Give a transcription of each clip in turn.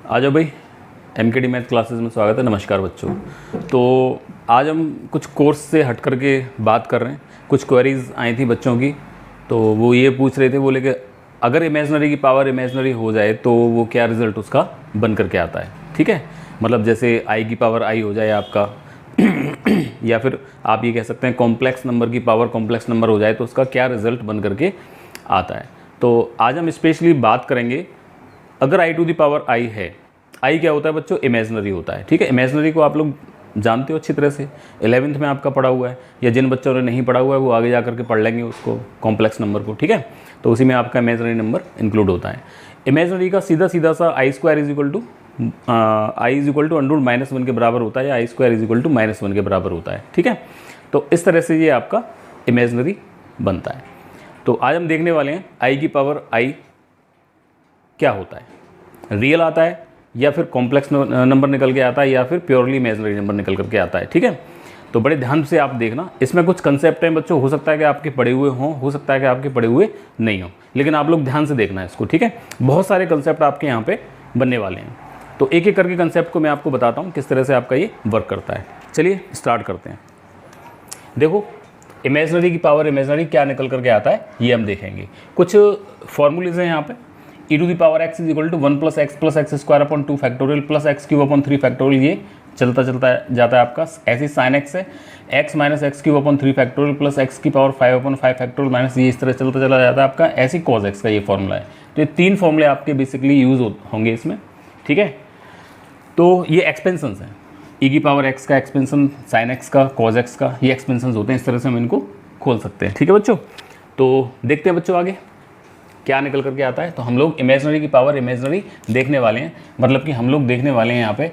आ जाओ भाई, MKD math classes में स्वागत है। नमस्कार बच्चों। तो आज हम कुछ कोर्स से हट करके बात कर रहे हैं। कुछ क्वेरीज आई थी बच्चों की, तो वो ये पूछ रहे थे, बोले कि अगर इमेजनरी की पावर इमेजनरी हो जाए तो वो क्या रिज़ल्ट उसका बन करके आता है। ठीक है, मतलब जैसे आई की पावर आई हो जाए आपका या फिर आप ये कह सकते हैं कॉम्प्लेक्स नंबर की पावर कॉम्प्लेक्स नंबर हो जाए तो उसका क्या रिज़ल्ट बन करके आता है। तो आज हम स्पेशली बात करेंगे, अगर आई टू दी पावर आई है, आई क्या होता है बच्चों, इमेजनरी होता है। ठीक है, इमेजनरी को आप लोग जानते हो अच्छी तरह से, 11th में आपका पढ़ा हुआ है, या जिन बच्चों ने नहीं पढ़ा हुआ है वो आगे जा करके पढ़ लेंगे उसको, कॉम्प्लेक्स नंबर को। ठीक है, तो उसी में आपका इमेजनरी नंबर इंक्लूड होता है। इमेजनरी का सीधा सीधा सा i square is equal to under minus one के बराबर होता है, या i square is equal to minus one के बराबर होता है। ठीक है, तो इस तरह से ये आपका इमेजनरी बनता है। तो आज हम देखने वाले हैं आई की पावर आई क्या होता है, रियल आता है या फिर कॉम्प्लेक्स नंबर निकल के आता है या फिर प्योरली इमेजनरी नंबर निकल करके आता है। ठीक है, तो बड़े ध्यान से आप देखना, इसमें कुछ कंसेप्ट हैं बच्चों, हो सकता है कि आपके पढ़े हुए हों, हो सकता है कि आपके पढ़े हुए नहीं हों, लेकिन आप लोग ध्यान से देखना है इसको। ठीक है, बहुत सारे कंसेप्ट आपके यहाँ पे बनने वाले हैं, तो एक एक करके कंसेप्ट को मैं आपको बताता हूँ किस तरह से आपका ये वर्क करता है। चलिए स्टार्ट करते हैं। देखो, इमेजनरी की पावर इमेजनरी क्या निकल करके आता है ये हम देखेंगे। कुछ फॉर्मूलेज हैं यहाँ पे। E to the power x is equal to 1 plus x square upon 2 factorial plus x cube upon 3 factorial, ये चलता चलता जाता है आपका। ऐसे साइन एक्स है, x minus x cube upon 3 factorial plus x की पावर 5 अपॉन 5 फैक्टोरियल माइनस, ये इस तरह चलता चला जाता है आपका। ऐसी कॉज एक्स का ये फॉर्मूला है। तो ये तीन फॉर्मूले आपके बेसिकली यूज होंगे इसमें। ठीक है, तो ये एक्सपेंशन है, ई की पावर एक्स का एक्सपेंशन, साइन एक्स का, कॉज एक्स का, ये एक्सपेंशन होते हैं। इस तरह से हम इनको खोल सकते हैं। ठीक है बच्चों, तो देखते हैं बच्चों आगे क्या निकल करके आता है। तो हम लोग इमेजनरी की पावर इमेजनरी देखने वाले हैं, मतलब कि हम लोग देखने वाले हैं यहाँ पे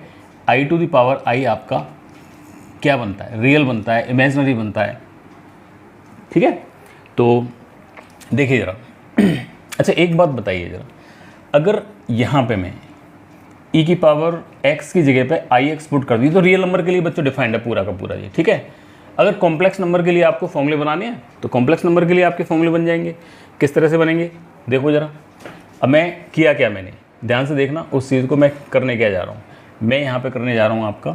आई टू दी पावर आई आपका क्या बनता है, रियल बनता है, इमेजनरी बनता है। ठीक है, तो देखिए ज़रा अच्छा एक बात बताइए ज़रा, अगर यहाँ पे मैं ई की पावर एक्स की जगह पे आई एक्स पुट कर दी तो रियल नंबर के लिए बच्चों डिफाइंड है पूरा का पूरा ये। ठीक है, अगर कॉम्प्लेक्स नंबर के लिए आपको फॉर्मूले बनाने हैं तो कॉम्प्लेक्स नंबर के लिए आपके फॉर्मूले बन जाएंगे। किस तरह से बनेंगे देखो ज़रा। अब मैं किया क्या, मैंने ध्यान से देखना उस चीज़ को मैं करने क्या जा रहा हूँ। मैं यहाँ पे करने जा रहा हूँ आपका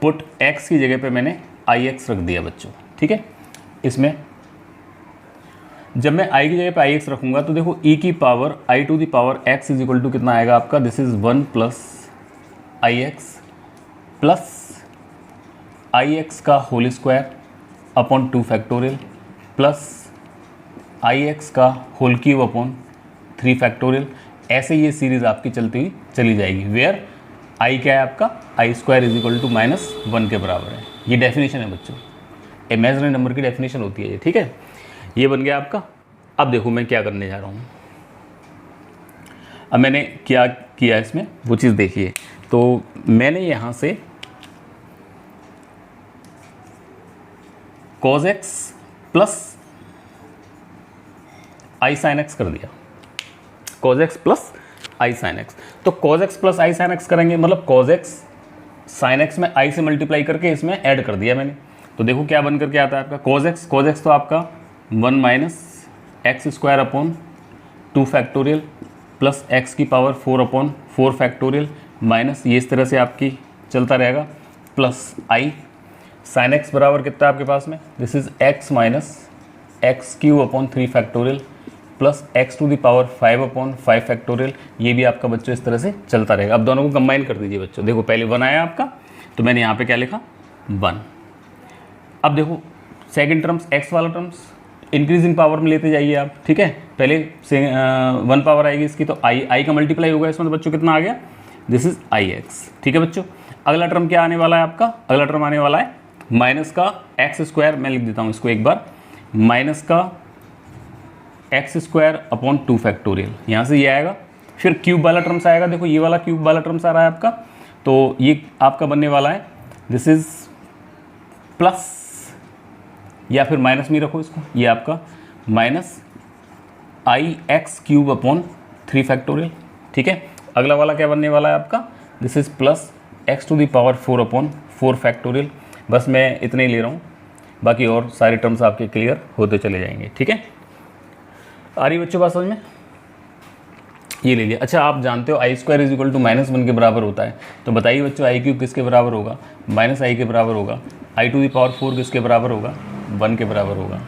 पुट एक्स की जगह पे मैंने आई एक्स रख दिया बच्चों। ठीक है, इसमें जब मैं आई की जगह पे आई एक्स रखूँगा तो देखो ई की power i to the power x is equal to कितना आएगा आपका, this is 1 plus i x plus i x का whole square upon 2 factorial plus i x का होल क्यूब अपॉन 3 फैक्टोरियल। ऐसे ये सीरीज़ आपकी चलती हुई चली जाएगी, वेयर आई क्या है आपका, आई स्क्वायर इज इक्वल टू -1 के बराबर है। ये डेफिनेशन है बच्चों, इमेजनरी नंबर की डेफिनेशन होती है ये। ठीक है, ये बन गया आपका। अब देखो मैं क्या करने जा रहा हूँ। अब मैंने क्या किया इसमें वो चीज़ देखिए। तो मैंने यहाँ से cos x प्लस आई साइन एक्स कर दिया, cos x प्लस आई साइन एक्स। तो cos x प्लस आई साइन एक्स करेंगे, मतलब cos x साइन एक्स में आई से मल्टीप्लाई करके इसमें ऐड कर दिया मैंने। तो देखो क्या बन करके आता है आपका cos x तो आपका 1 minus x square upon 2 factorial plus x की पावर 4 अपॉन 4 फैक्टोरियल माइनस, ये इस तरह से आपकी चलता रहेगा, प्लस आई साइन एक्स बराबर कितना आपके पास में, this is x minus x cube upon 3 factorial plus x to the power 5 upon 5 factorial. ये भी आपका बच्चों इस तरह से चलता रहेगा। अब दोनों को कंबाइन कर दीजिए बच्चों। देखो पहले 1 आया आपका, तो मैंने यहाँ पे क्या लिखा 1। अब देखो सेकंड टर्म्स, एक्स वाला टर्म्स इंक्रीजिंग पावर में लेते जाइए आप। ठीक है, पहले से 1 पावर आएगी इसकी, तो आई का मल्टीप्लाई होगा इसमें, तो बच्चों कितना आ गया, दिस इज आई एक्स। ठीक है बच्चों, अगला टर्म क्या आने वाला है आपका, अगला टर्म आने वाला है माइनस का एक्स स्क्वायर, मैं लिख देता हूँ इसको एक बार, माइनस का एक्स स्क्वायर अपॉन 2 फैक्टोरियल, यहाँ से ये आएगा। फिर क्यूब वाला टर्म्स आएगा, देखो ये वाला क्यूब वाला टर्म्स आ रहा है आपका, तो ये आपका बनने वाला है दिस इज प्लस, या फिर माइनस में रखो इसको, ये आपका minus i x cube upon 3 factorial. ठीक है, अगला वाला क्या बनने वाला है आपका, this is plus x to the power 4 upon 4 factorial. बस मैं इतने ही ले रहा हूँ, बाकी और सारे टर्म्स आपके क्लियर होते चले जाएंगे। ठीक है, आ रही बच्चों बात समझ में। ये ले लिया। अच्छा आप जानते हो आई स्क्वायर इज इक्वल टू -1 के बराबर होता है, तो बताइए बच्चों आई क्यूब किसके बराबर होगा? -i के बराबर होगा। आई टू द पावर 4 किसके बराबर होगा? 1 के बराबर होगा।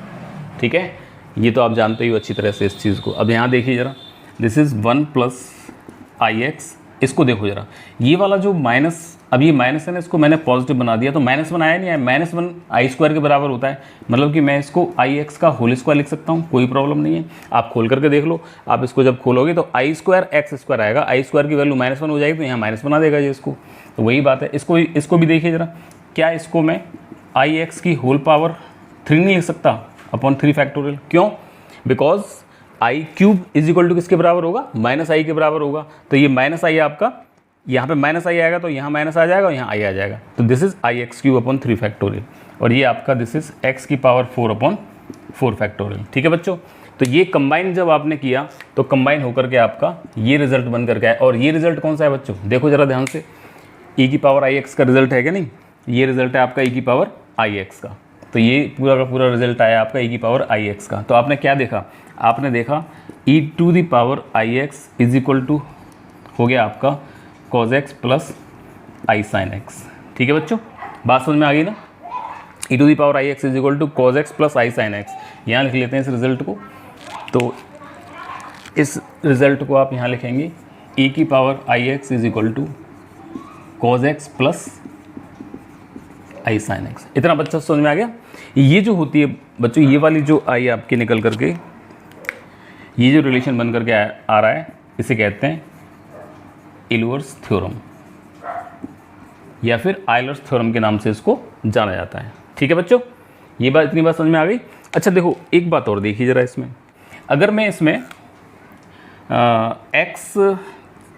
ठीक है, ये तो आप जानते ही हो अच्छी तरह से इस चीज़ को। अब यहाँ देखिए ज़रा, दिस इज़ 1 + ix, इसको देखो ज़रा, ये वाला जो माइनस, अब ये माइनस है ना, इसको मैंने पॉजिटिव बना दिया तो -1 आया नहीं आया, -1 आई स्क्वायर के बराबर होता है, मतलब कि मैं इसको ix का होल स्क्वायर लिख सकता हूँ, कोई प्रॉब्लम नहीं है। आप खोल करके देख लो, आप इसको जब खोलोगे तो आई स्क्वायर x स्क्वायर आएगा, आई स्क्वायर की वैल्यू -1 हो जाएगी तो यहाँ माइनस बना देगा ये इसको, तो वही बात है। इसको भी देखिए ज़रा, क्या इसको मैं ix की होल पावर 3 नहीं लिख सकता अपॉन 3 फैक्टोरियल? क्यों? Because i cube is equal to किसके बराबर होगा? -i के बराबर होगा। तो ये -i आपका, यहाँ पे -i आएगा तो यहाँ माइनस आ जाएगा और यहाँ i आ जाएगा, तो this is ix³ upon 3 factorial, और ये आपका दिस इज x की पावर 4 अपॉन 4 फैक्टोरियल। ठीक है बच्चों, तो ये कंबाइन जब आपने किया तो कंबाइन होकर के आपका ये रिजल्ट बन करके आया। और ये रिजल्ट कौन सा है बच्चों? देखो जरा ध्यान से, e की पावर ix का रिजल्ट है क्या? नहीं, ये रिजल्ट है आपका e की पावर ix का। तो ये पूरा का पूरा रिजल्ट आया आपका e की पावर ix का। तो आपने क्या देखा? आपने देखा e to the power ix is equal to हो गया आपका cos x plus i sin x। ठीक है बच्चों, बात समझ में आ गई ना? e to the power ix is equal to cos x plus i sin x। यहाँ लिख लेते हैं इस रिजल्ट को, तो इस रिजल्ट को आप यहाँ लिखेंगे e की power ix is equal to cos x plus i sin x। इतना बच्चा समझ में आ गया? ये जो होती है बच्चों, ये वाली जो आई आपकी निकल करके, ये जो रिलेशन बन करके आ रहा है, इसे कहते हैं इल्वर्स थ्योरम, या फिर आयलर्स थ्योरम के नाम से इसको जाना जाता है। ठीक है बच्चों, ये बात, इतनी बात समझ में आ गई? अच्छा देखो एक बात और देखिए ज़रा, इसमें अगर मैं इसमें x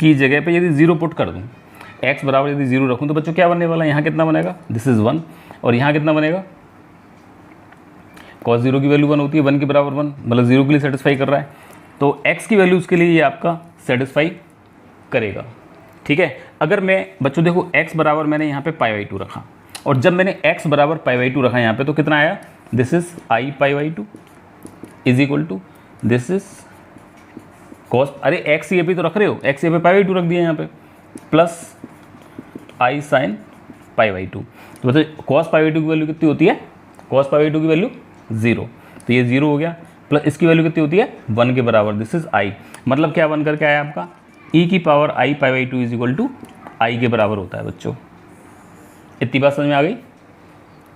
की जगह पे यदि 0 पुट कर दूँ, x बराबर यदि 0 रखूँ, तो बच्चों क्या बनने वाला है? यहाँ कितना बनेगा? दिस इज़ 1, और यहाँ कितना बनेगा? cos 0 की वैल्यू 1 होती है, 1 के बराबर 1, मतलब 0 के लिए सेटिस्फाई कर रहा है, तो x की वैल्यू उसके लिए ये आपका सेटिस्फाई करेगा। ठीक है, अगर मैं बच्चों देखो x बराबर मैंने यहाँ पे π/2 रखा, और जब मैंने x बराबर π/2 रखा यहाँ पे, तो कितना आया? This is i π/2 is equal to this is cos, अरे x ये भी तो रख रहे हो, x ये पे π/2 रख दिया यहाँ पे, प्लस i sin π/2। तो बच्चों cos π/2 की वैल्यू कितनी होती है? cos π/2 की वैल्यू 0, तो ये 0 हो गया, प्लस इसकी वैल्यू कितनी होती है? 1 के बराबर, दिस इज i, मतलब क्या बन करके आया आपका? e की power i π/2 is equal to i के बराबर होता है बच्चों। इतनी बात समझ में आ गई?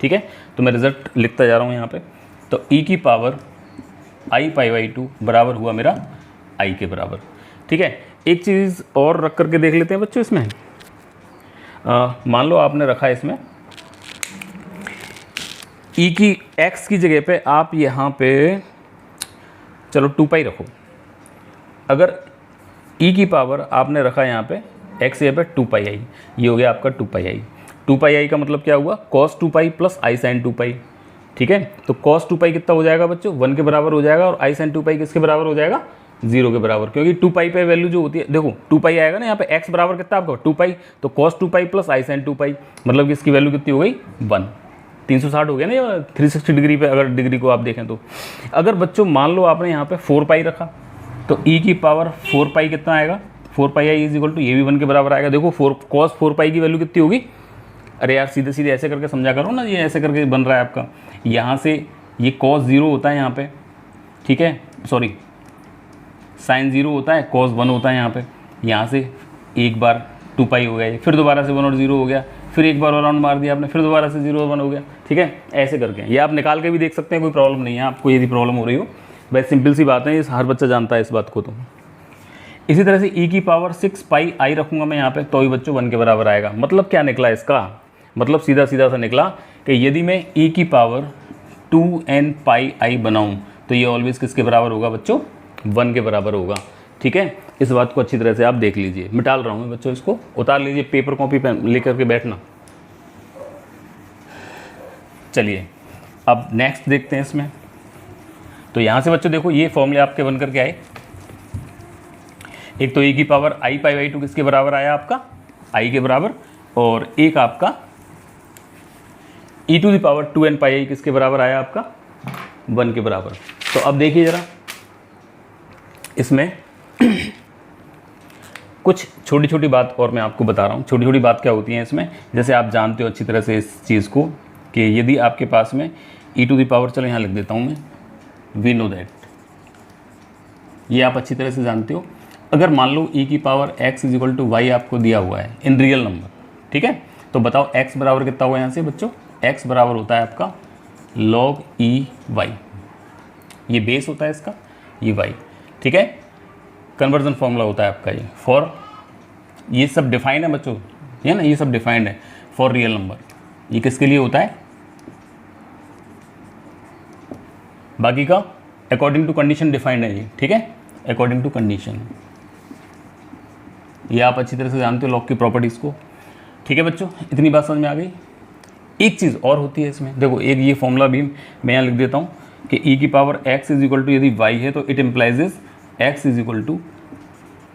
ठीक है, तो मैं रिजल्ट लिखता जा रहा हूँ यहाँ पे, तो e की पावर i π/2 बराबर हुआ मेरा i के बराबर। ठीक है, एक चीज़ और रख करके देख लेते हैं बच्चों इसमें। मान लो आपने रखा है इसमें e की x की जगह पे आप यहाँ पे चलो 2π रखो। अगर e की पावर आपने रखा यहाँ पे x यहाँ पे 2πi, ये हो गया आपका 2πi। 2πi का मतलब क्या हुआ? cos 2π plus i sin 2π। ठीक है, तो cos 2π कितना हो जाएगा बच्चों? 1 के बराबर हो जाएगा, और i sin 2π किसके बराबर हो जाएगा? 0 के बराबर, क्योंकि 2π पे वैल्यू जो होती है, देखो 2π आएगा ना यहाँ पे, x बराबर कितना आपका? 2π, तो cos 2π प्लस i sin 2π, मतलब कि इसकी वैल्यू कितनी हो गई? 1। 360 हो गया ना, या 360 डिग्री पे अगर डिग्री को आप देखें तो। अगर बच्चों मान लो आपने यहाँ पे 4π रखा, तो e की पावर 4π कितना आएगा? 4πi इज इक्वल टू, ये भी 1 के बराबर आएगा। देखो cos 4π की वैल्यू कितनी होगी? अरे यार सीधे सीधे ऐसे करके समझा करो ना, ये ऐसे करके बन रहा है आपका, यहाँ से ये cos 0 होता है यहाँ पे, ठीक है, सॉरी sin 0 होता है, cos 1 होता है यहाँ पे, यहाँ से एक बार 2π हो गया, फिर दोबारा से 1 और 0 हो गया, फिर एक बार राउंड मार दिया आपने, फिर दोबारा से 0 और 1 हो गया। ठीक है, ऐसे करके ये आप निकाल के भी देख सकते हैं, कोई प्रॉब्लम नहीं है आपको यदि प्रॉब्लम हो रही हो। बस सिंपल सी बात है, ये हर बच्चा जानता है इस बात को। तो इसी तरह से e की पावर 6πi रखूँगा मैं यहाँ पे, तो भी बच्चों 1 के बराबर आएगा। मतलब क्या निकला इसका? मतलब सीधा सीधा सा निकला कि यदि मैं e की पावर 2nπi बनाऊँ, तो ये ऑलवेज किसके बराबर होगा बच्चों? 1 के बराबर होगा। ठीक है, इस बात को अच्छी तरह से आप देख लीजिए। मैं डाल रहा हूँ बच्चों, इसको उतार लीजिए, पेपर कॉपी पेन लेकर के बैठना। चलिए अब नेक्स्ट देखते हैं इसमें। तो यहाँ से बच्चों देखो ये फॉर्मूले आपके बन करके आए। एक तो e की पावर i π/2 किसके बराबर आया आपका? i के बराबर, और एक आपका e to the power 2nπi किसके बराबर आया आपका? 1 के बराबर। तो अब देखिए ज़रा इसमें कुछ छोटी छोटी बात और मैं आपको बता रहा हूँ। छोटी छोटी बात क्या होती है इसमें, जैसे आप जानते हो अच्छी तरह से इस चीज़ को कि यदि आपके पास में e टू द पावर, चलो यहाँ लिख देता हूँ मैं, वी नो दैट, ये आप अच्छी तरह से जानते हो। अगर मान लो e की power x is equal to y आपको दिया हुआ है इन रियल नंबर, ठीक है, तो बताओ x बराबर कितना हुआ यहाँ से बच्चों, x बराबर होता है आपका log e y, ये बेस होता है इसका, ये y, ठीक है, कन्वर्जन फॉर्मूला होता है आपका ये फॉर, ये सब डिफाइंड है बच्चों, है ना, ये सब डिफाइंड है फॉर रियल नंबर। ये किसके लिए होता है, बाकी का अकॉर्डिंग टू कंडीशन डिफाइंड है ये, ठीक है, अकॉर्डिंग टू कंडीशन, ये आप अच्छी तरह से जानते हो लॉग की प्रॉपर्टीज़ को, ठीक है बच्चों, इतनी बात समझ में आ गई। एक चीज़ और होती है इसमें, देखो एक ये फॉर्मूला भी मैं यहाँ लिख देता हूँ कि e की power x is equal to यदि y है तो it implies x is equal to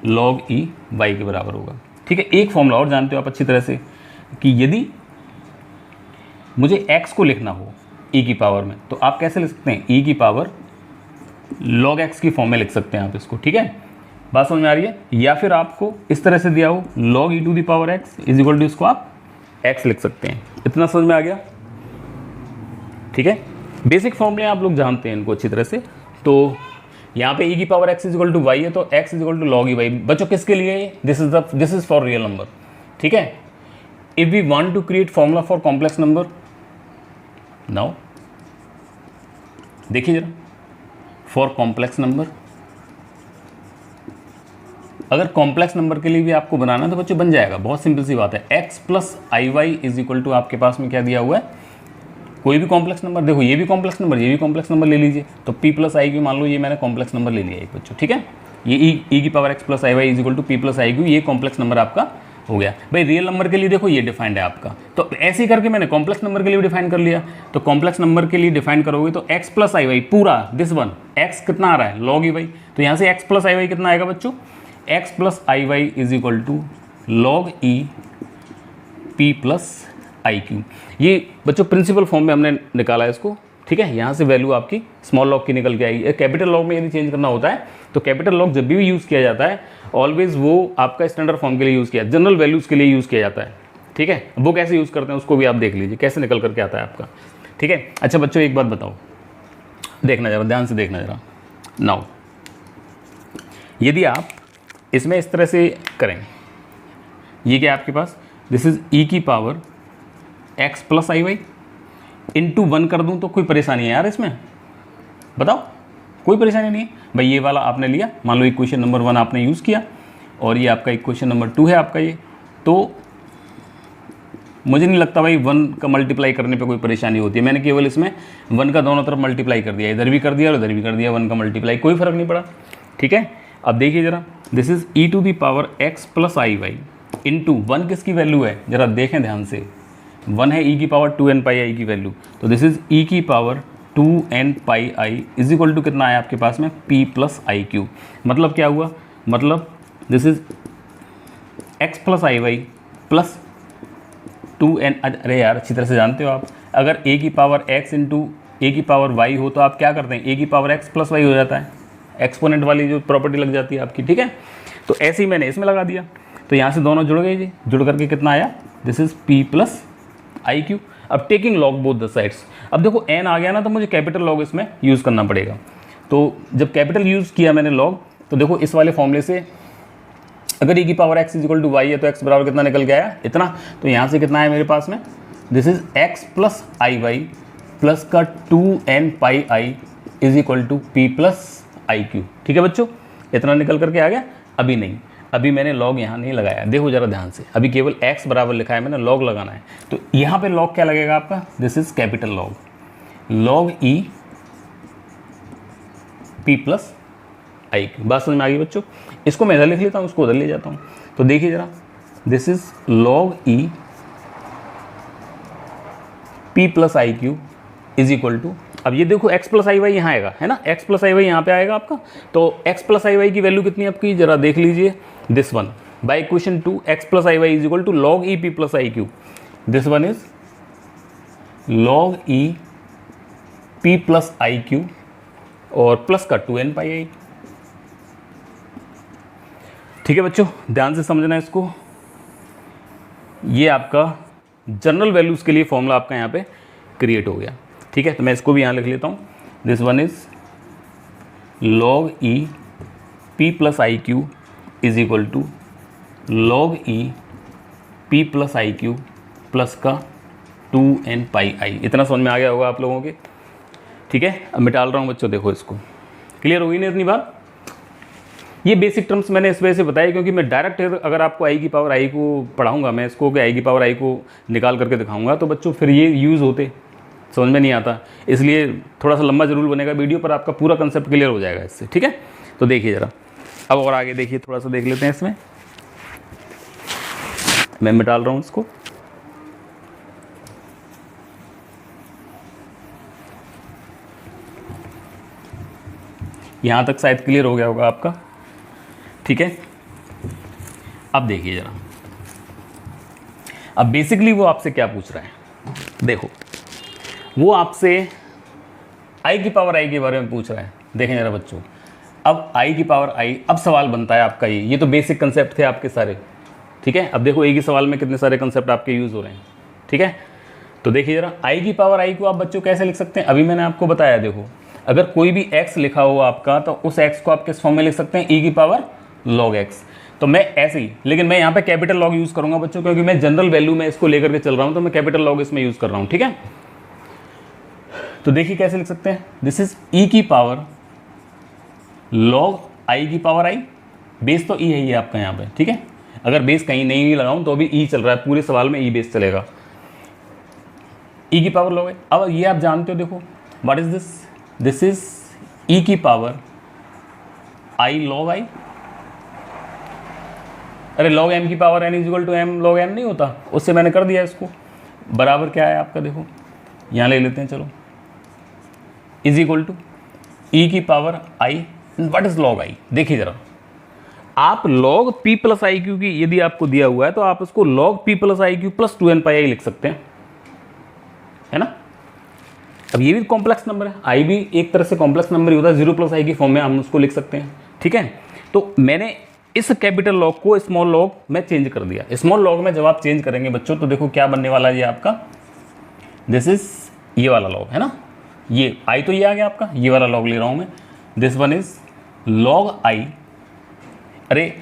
log e y के बराबर होगा, ठीक है। एक फॉर्मूला और जानते हो आप अच्छी तरह से कि यदि मुझे x को लिखना हो e की पावर में तो आप कैसे लिख सकते हैं, e की पावर log x की फॉर्म में लिख सकते हैं आप इसको, ठीक है, बात समझ में आ रही है। या फिर आपको इस तरह से दिया हो log e to the power x is equal to, इसको आप x लिख सकते हैं। इतना समझ में आ गया, ठीक है, बेसिक फॉर्मूले आप लोग जानते हैं इनको अच्छी तरह से। तो यहाँ पे e की power x is equal to y है तो x is equal to log e y, बच्चों किसके लिए है, this is for real number, ठीक है। If we want to create formula for complex number, now देखिए जरा, फॉर कॉम्प्लेक्स नंबर, अगर कॉम्प्लेक्स नंबर के लिए भी आपको बनाना है तो बच्चों बन जाएगा, बहुत सिंपल सी बात है। x plus i y is equal to आपके पास में क्या दिया हुआ है, कोई भी कॉम्प्लेक्स नंबर, देखो ये भी कॉम्प्लेक्स नंबर, ये भी कॉम्प्लेक्स नंबर ले लीजिए, तो p प्लस आई क्यू, मान लो ये मैंने कॉम्प्लेक्स नंबर ले लिया एक बच्चों, ठीक है, ये e की power x plus i y is equal to p plus i q, ये कॉम्प्लेक्स नंबर आपका हो गया। भाई रियल नंबर के लिए देखो ये डिफाइंड है आपका, तो ऐसे ही करके मैंने कॉम्प्लेक्स नंबर के लिए भी डिफाइन कर लिया। तो कॉम्प्लेक्स नंबर के लिए डिफाइन करोगे तो x प्लस आई वाई पूरा दिस वन, x कितना आ रहा है लॉग ई वाई, तो यहाँ से x प्लस आई वाई कितना आएगा बच्चों, x plus i y is equal to log e p plus i q. ये बच्चों प्रिंसिपल फॉर्म में हमने निकाला है इसको, ठीक है, यहाँ से वैल्यू आपकी स्मॉल लॉग की निकल के आएगी। कैपिटल लॉग में यदि चेंज करना होता है तो कैपिटल लॉग जब भी यूज़ किया जाता है ऑलवेज वो आपका स्टैंडर्ड फॉर्म के लिए यूज़ किया, जनरल वैल्यूज़ के लिए यूज़ किया जाता है, ठीक है। वो कैसे यूज़ करते हैं उसको भी आप देख लीजिए कैसे निकल करके आता है आपका, ठीक है। अच्छा बच्चों एक बात बताओ, देखना जरा, ध्यान से देखना जरा, नाउ यदि आप इसमें इस तरह से करें, ये क्या आपके पास, दिस इज e की power x plus i y into 1 कर दूं तो कोई परेशानी है यार इसमें, बताओ, कोई परेशानी नहीं है भाई। ये वाला आपने लिया, मान लो इक्वेशन नंबर 1 आपने यूज़ किया और ये आपका इक्वेशन नंबर 2 है आपका ये, तो मुझे नहीं लगता भाई 1 का मल्टीप्लाई करने पे कोई परेशानी होती है। मैंने केवल इसमें 1 का दोनों तरफ मल्टीप्लाई कर दिया, इधर भी कर दिया और इधर भी कर दिया, 1 का मल्टीप्लाई, कोई फ़र्क नहीं पड़ा, ठीक है। अब देखिए जरा, this is e to the power x plus i y into 1 किसकी वैल्यू है, जरा देखें ध्यान से, 1 है e की पावर 2n पाई आई की वैल्यू, तो दिस इज e की power 2n pi i is equal to कितना है आपके पास में p प्लस आई क्यू। मतलब क्या हुआ, मतलब this is x plus i y plus 2n, अरे यार अच्छी तरह से जानते हो आप, अगर a की पावर x इंटू a की पावर y हो तो आप क्या करते हैं, a की पावर x प्लस y हो जाता है, एक्सपोनेंट वाली जो प्रॉपर्टी लग जाती है आपकी, ठीक है। तो ऐसे ही मैंने इसमें लगा दिया, तो यहाँ से दोनों जुड़ गए जी, जुड़ करके कितना आया, this is p plus i q. अब taking log both the sides, अब देखो n आ गया ना तो मुझे कैपिटल लॉग इसमें यूज़ करना पड़ेगा। तो जब कैपिटल यूज़ किया मैंने लॉग, तो देखो इस वाले फॉर्मूले से अगर e की power x is equal to y है तो x बराबर कितना निकल के आया, इतना, तो यहाँ से कितना है मेरे पास में, this is x plus i y plus का 2n pi i is equal to p plus i q, ठीक है बच्चों, इतना निकल करके आ गया। अभी नहीं, अभी मैंने लॉग यहाँ नहीं लगाया, देखो जरा ध्यान से, अभी केवल x बराबर लिखा है, मैंने लॉग लगाना है, तो यहाँ पे लॉग क्या लगेगा आपका, this is capital log, log e p plus i Q. बात समझ में आ गई बच्चों, इसको मैं इधर लिख लेता हूँ, उसको उधर ले जाता हूँ, तो देखिए जरा, this is log e p plus i q is equal to, अब ये देखो x प्लस आई वाई यहाँ आएगा, है ना, x प्लस आई वाई यहाँ पे आएगा आपका, तो x प्लस आई वाई की वैल्यू कितनी है आपकी, जरा देख लीजिए, this one by equation 2 x plus i y is equal to log e p plus i q, this one is log e p plus i q और plus का 2n pi आई, ठीक है बच्चों, ध्यान से समझना है इसको। ये आपका जनरल वैल्यूज़ के लिए फॉर्मूला आपका यहाँ पे क्रिएट हो गया। ठीक है, तो मैं इसको भी यहाँ लिख लेता हूँ। This one is log e p plus i q is equal to log e p plus i q plus का 2n पाई आई। इतना समझ में आ गया होगा आप लोगों के। ठीक है, अब मैं डाल रहा हूँ बच्चों, देखो इसको। क्लियर होगी नहीं इतनी बात? ये बेसिक टर्म्स मैंने इस वजह से बताया क्योंकि मैं डायरेक्ट अगर आपको आई की पावर आई को पढ़ाऊंगा, मैं इसको कि आई की पावर आई को निकाल करके दिखाऊंगा, तो बच्चों फिर ये यूज़ होते समझ में नहीं आता। इसलिए थोड़ा सा लंबा जरूर बनेगा वीडियो, पर आपका पूरा कंसेप्ट क्लियर हो जाएगा इससे। ठीक है, तो देखिए ज़रा, अब और आगे देखिए, थोड़ा सा देख लेते हैं इसमें। मैं मिटा रहा हूँ इसको। यहाँ तक शायद क्लियर हो गया होगा आपका। ठीक है, अब देखिए ज़रा, अब बेसिकली वो आपसे क्या पूछ रहा है। देखो, वो आपसे आई की पावर आई के बारे में पूछ रहा है। देखें ज़रा बच्चों, अब आई की पावर आई, अब सवाल बनता है आपका ये तो बेसिक कंसेप्ट थे आपके सारे। ठीक है, अब देखो एक ही सवाल में कितने सारे कंसेप्ट आपके यूज़ हो रहे हैं। ठीक है, तो देखिए ज़रा, आई की पावर आई को आप बच्चों कैसे लिख सकते हैं, अभी मैंने आपको बताया। देखो, अगर कोई भी x लिखा हो आपका, तो उस x को आप किस फॉर्म में लिख सकते हैं, e की पावर log x। तो मैं ऐसे ही, लेकिन मैं यहाँ पे कैपिटल लॉग यूज़ करूँगा बच्चों, क्योंकि मैं जनरल वैल्यू में इसको लेकर के चल रहा हूँ, तो मैं कैपिटल लॉग इसमें यूज़ कर रहा हूँ। ठीक है, तो देखिए कैसे लिख सकते हैं। दिस इज e की पावर log i की पावर आई। बेस तो e है ये आपका यहाँ पे। ठीक है, अगर बेस कहीं नहीं लगाऊँ तो अभी e चल रहा है, पूरे सवाल में e बेस चलेगा। e की पावर log i, अब ये आप जानते हो, देखो what is this, this is e की पावर i log i। अरे log m की power n is equal to m log m नहीं होता, उससे मैंने कर दिया इसको। बराबर क्या है आपका, देखो यहाँ ले लेते हैं, चलो, इज इक्वल टू e की power i। What is log i? देखिए जरा, आप log p plus i Q की यदि आपको दिया हुआ है तो आप उसको log p plus i q plus 2n pi आई लिख सकते हैं, है ना। अब ये भी कॉम्प्लेक्स नंबर है, आई भी एक तरह से कॉम्प्लेक्स नंबर ही होता है, 0 प्लस आई की फॉर्म में हम उसको लिख सकते हैं। ठीक है, तो मैंने इस कैपिटल लॉग को स्मॉल लॉग में चेंज कर दिया। स्मॉल लॉग में जब आप चेंज करेंगे बच्चों, तो देखो क्या बनने वाला है ये आपका, दिस इज ये वाला लॉग, है ना। ये आई तो ये आ गया आपका, ये वाला लॉग ले रहा हूँ मैं। दिस वन इज log आई। अरे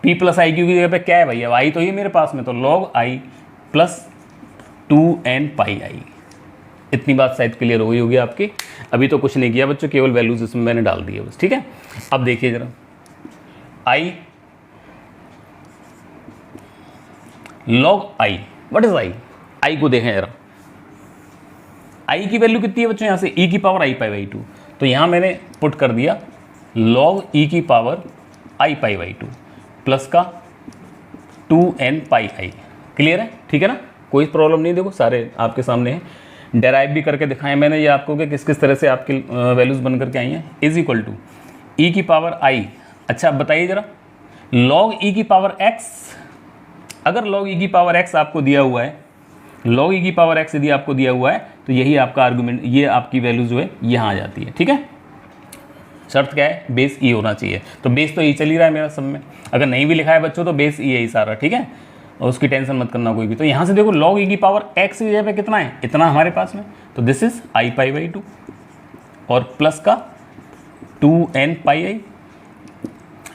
p प्लस आई क्यू की जगह पे क्या है भाई, अब आई तो ये मेरे पास में, तो log आई प्लस 2n पाई आई। इतनी बात शायद क्लियर हो गई होगी आपकी। अभी तो कुछ नहीं किया बच्चों, केवल वैल्यूज इसमें मैंने डाल दी है बस। ठीक है, अब देखिए जरा, i log i, what is i? I को देखें जरा, आई की वैल्यू कितनी है बच्चों, यहाँ से e की पावर आई पाई बाई 2, तो यहाँ मैंने पुट कर दिया log e की power I pi by 2 plus का 2n पाई आई। क्लियर है? ठीक है ना, कोई प्रॉब्लम नहीं। देखो सारे आपके सामने हैं, डेराइव भी करके दिखाएं मैंने ये आपको कि किस किस तरह से आपकी वैल्यूज़ बन करके आई हैं। इज इक्वल टू ई की पावर आई। अच्छा अब बताइए ज़रा, log e की पावर x, अगर log e की पावर x आपको दिया हुआ है, log e की पावर x यदि आपको दिया हुआ है, तो यही आपका आर्गुमेंट, ये आपकी वैल्यू जो है यहाँ आ जाती है। ठीक है, शर्त क्या है, बेस e होना चाहिए। तो बेस तो e चल ही रहा है मेरा सब में, अगर नहीं भी लिखा है बच्चों तो बेस e है ही सारा। ठीक है, और उसकी टेंशन मत करना कोई भी। तो यहाँ से देखो log e की पावर x की जगह पे कितना है, इतना हमारे पास में, तो this is i pi by 2 और प्लस का 2n pi i.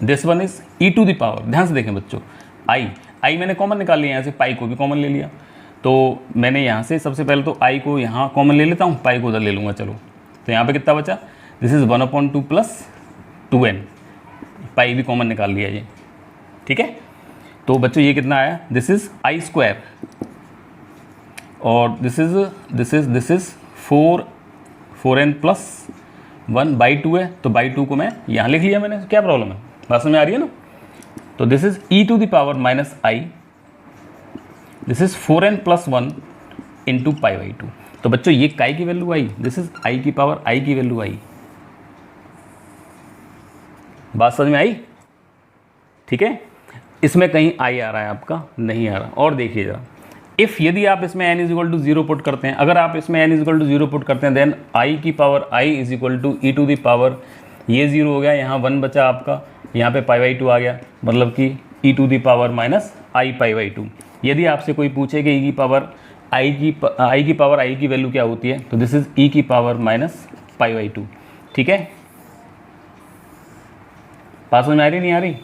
This one is e to the power, ध्यान से देखें बच्चों, आई मैंने कॉमन निकाल लिया, यहाँ से पाई को भी कॉमन ले लिया। तो मैंने यहाँ से सबसे पहले तो आई को यहाँ कॉमन ले लेता हूँ, पाई को उधर ले लूँगा। चलो, तो यहाँ पे कितना बचा, दिस इज 1/2 प्लस 2n, पाई भी कॉमन निकाल लिया ये। ठीक है, तो बच्चों ये कितना आया, दिस इज आई स्क्वायर और दिस इज 4n प्लस 1/2 है, तो बाई 2 को मैं यहाँ लिख लिया मैंने। क्या प्रॉब्लम है, बात समझ में आ रही है ना। तो this is e to the power minus i, this is 4n plus 1 into pi by 2। तो बच्चों ये काई की वैल्यू आई, दिस इज आई की पावर आई की वैल्यू आई। बात समझ में आई? ठीक है, इसमें कहीं आई आ रहा है आपका, नहीं आ रहा। और देखिए जरा, इफ़ यदि आप इसमें n is equal to 0 put करते हैं, अगर आप इसमें n is equal to 0 put करते हैं, देन आई की power i is equal to e to the power, ये 0 हो गया, यहाँ 1 बचा आपका, यहाँ पे π/2 आ गया, मतलब कि e to the power minus i π/2। यदि आपसे कोई पूछे कि ई की पावर आई की वैल्यू क्या होती है, तो दिस इज e की पावर माइनस π/2। ठीक है, पास में आ रही नहीं आ रही?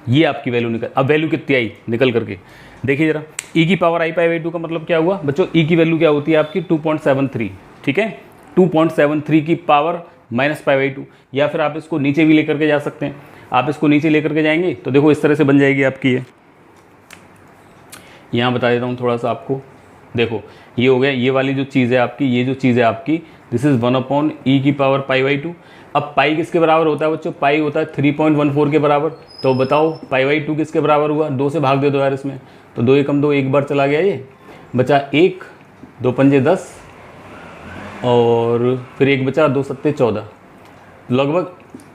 ये आपकी वैल्यू निकल, अब वैल्यू कितनी आई निकल करके देखिए जरा। e की पावर आई π/2 का मतलब क्या हुआ बच्चों, e की वैल्यू क्या होती है आपकी 2.73। ठीक है, 2.73 की पावर माइनस π/2, या फिर आप इसको नीचे भी लेकर के जा सकते हैं। आप इसको नीचे लेकर के जाएंगे तो देखो इस तरह से बन जाएगी आपकी ये। यहाँ बता देता हूँ थोड़ा सा आपको, देखो ये हो गया, ये वाली जो चीज़ है आपकी, ये जो चीज़ है आपकी, दिस इज़ 1/e की पावर π/2। अब पाई किसके बराबर होता है बच्चों, पाई होता है 3.14 के बराबर। तो बताओ π/2 किसके बराबर हुआ, 2 से भाग दे दो यार इसमें, तो 2 एकम 2, एक बार चला गया ये, बचा 1, 2 पंजे 10 और फिर 1 बचा, 2 सत्ते 14, लगभग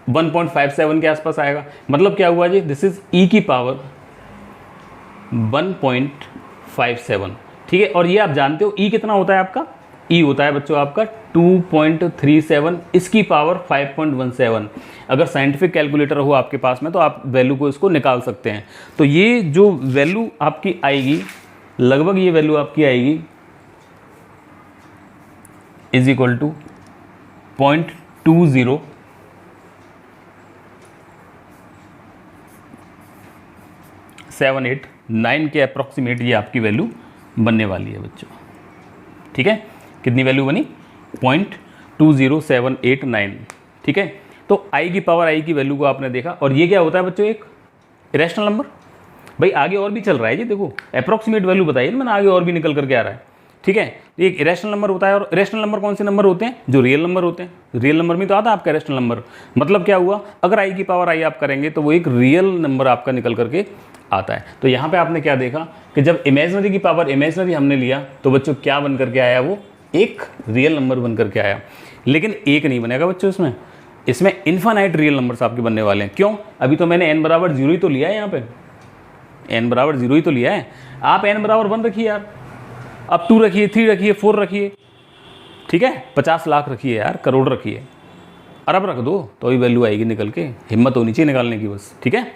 1.57 के आसपास आएगा। मतलब क्या हुआ जी, दिस इज़ e की पावर 1.57। ठीक है, और ये आप जानते हो e कितना होता है आपका, e होता है बच्चों आपका 2.37, इसकी पावर 5.17। अगर साइंटिफिक कैलकुलेटर हो आपके पास में तो आप वैल्यू को इसको निकाल सकते हैं। तो ये जो वैल्यू आपकी आएगी, लगभग ये वैल्यू आपकी आएगी इज इक्वल टू 0.20789 के अप्रॉक्सीमेट ये आपकी वैल्यू बनने वाली है बच्चों। ठीक है, कितनी वैल्यू बनी, 0.20789। ठीक है, तो i की पावर i की वैल्यू को आपने देखा, और ये क्या होता है बच्चों, एक इरेशनल नंबर। भाई आगे और भी चल रहा है जी, देखो अप्रॉक्सीमेट वैल्यू बताइए, मैंने आगे और भी निकल करके आ रहा है। ठीक है, एक इरेशनल नंबर होता है, और इरेशनल नंबर कौन से नंबर होते हैं, जो रियल नंबर होते हैं। रियल नंबर में तो आता है आपका इरेशनल नंबर। मतलब क्या हुआ, अगर i की पावर i आप करेंगे तो वो एक रियल नंबर आपका निकल करके आता है। तो यहाँ पे आपने क्या देखा कि जब इमेजिनरी की पावर इमेजिनरी हमने लिया तो बच्चों क्या बन करके आया, वो एक रियल नंबर बन करके आया। लेकिन एक नहीं बनेगा बच्चों, इसमें इन्फानाइट रियल नंबर्स आपके बनने वाले हैं। क्यों, अभी तो मैंने n बराबर 0 ही तो लिया है, यहाँ पे n बराबर 0 ही तो लिया है। आप n बराबर 1 रखिए यार, अब 2 रखिए, 3 रखिए, 4 रखिए, ठीक है, 50 लाख रखिए यार, करोड़ रखिए, अरब रख दो तो ही वैल्यू आएगी निकल के। हिम्मत होनी चाहिए निकालने की बस। ठीक है,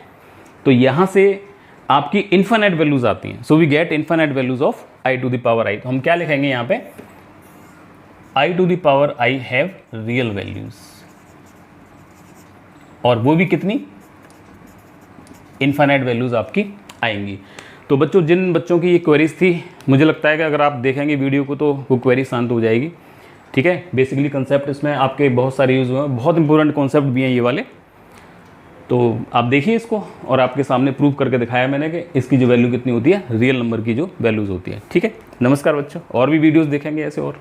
तो यहाँ से आपकी इन्फानाइट वैल्यूज आती हैं। So we get infinite values of i to the power i। तो हम क्या लिखेंगे यहाँ पे, i to the power i have real values, और वो भी कितनी, इन्फानाइट वैल्यूज आपकी आएंगी। तो बच्चों, जिन बच्चों की ये क्वेरीज थी, मुझे लगता है कि अगर आप देखेंगे वीडियो को तो वो क्वेरी शांत हो जाएगी। ठीक है, बेसिकली कंसेप्ट इसमें आपके बहुत सारे यूज़ हुए हैं, बहुत इंपॉर्टेंट कॉन्सेप्ट भी हैं ये वाले। तो आप देखिए इसको, और आपके सामने प्रूव करके दिखाया मैंने कि इसकी जो वैल्यू कितनी होती है, रियल नंबर की जो वैल्यूज़ होती है। ठीक है, नमस्कार बच्चों, और भी वीडियोज़ देखेंगे ऐसे और।